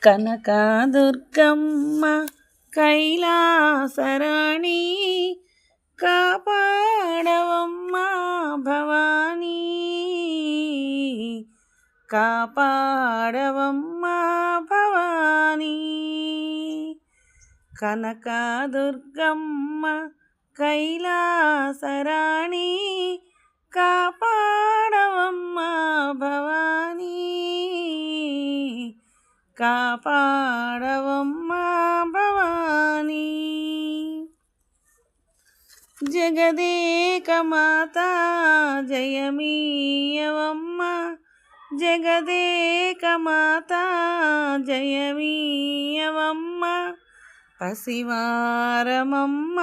కనకదుర్గమ్మ కైలాసరాణి కాపాడవమ్మ భవానీ, కాపాడవమ్మ భవానీ. కనకదుర్గమ్మ కైలాసరాణి కాపాడవమ్మ భవానీ, కాపాడవమ్మ భవానీ. జగదేక మాత జయమీయవమ్మ, జగదేక మాత జయమీయవమ్మ. పసివారమమ్మ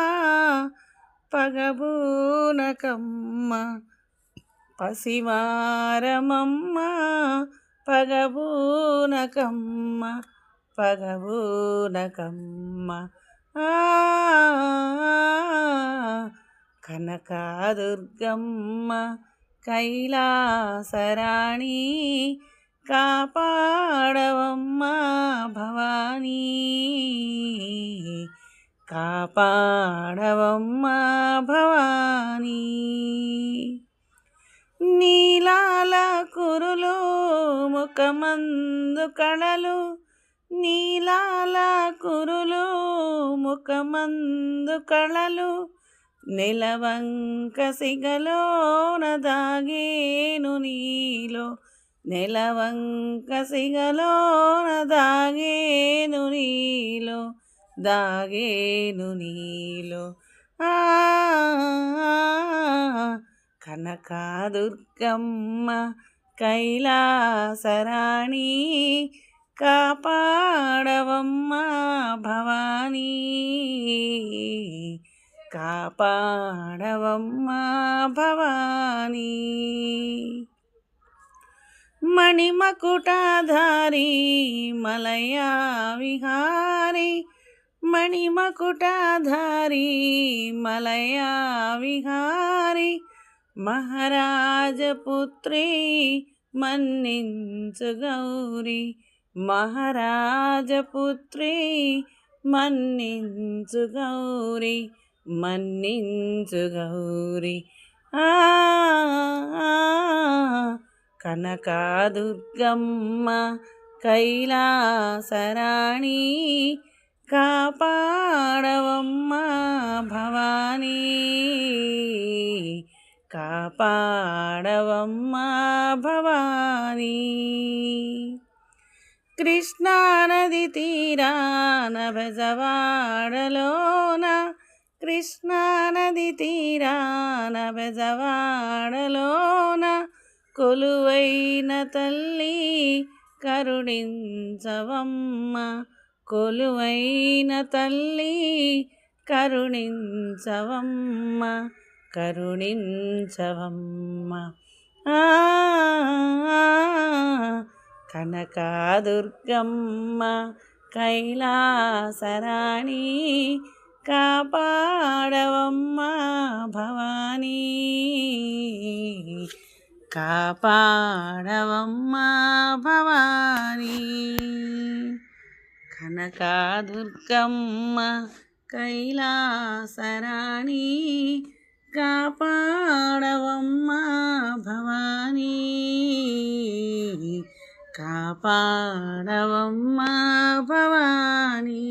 పగబూనకమ్మ, పసివారమమ్మ పగబూనకమ్మ, పగబూనకమ్మ. కనకదుర్గమ్మ కైలాసరాణి కాపాడవమ్మ భవానీ, కాపాడవమ్మ భవానీ. నీలాల కురులు ముఖమందు కళలు, నీలాల కురులు ముఖమందు కళలు, నెలవంక సిగలోన దాగేను నీలో, నెలవంక సిగలోన దాగేను నీలో, దాగేను నీలో. కనకదుర్గమ్మ కైలాసరాణి కాపాడవమ్మ భవానీ, కాపాడవమ్మ భవానీ. మణిమకుటాధారి మలయా విహారి, మణిమకుటాధారి మలయా విహారి, మహారాజపుత్రి మన్నించు గౌరి, మహారాజపుత్రి మన్నించు గౌరి, మన్నించు గౌరి. కనకదుర్గమ్మ కైలాసరాణి కాపాడవమ్మ భవానీ, కాపాడవమ్మ భవానీ. కృష్ణానది తీరాన బెజవాడలోన, కృష్ణానది తీరాన బెజవాడలోన కొలువైన తల్లి కరుణించవమ్మ, కొలువైన తల్లి కరుణించవమ్మ, కరుణించవమ్మ. కనకదుర్గమ్మ కైలాసరాణి కాపాడవమ్మ భవానీ, కాపాడవమ్మ భవానీ. కనకదుర్గమ్మ కైలాసరాణి కాపాడవమ్మ భవానీ, కాపాడవమ్మ భవానీ.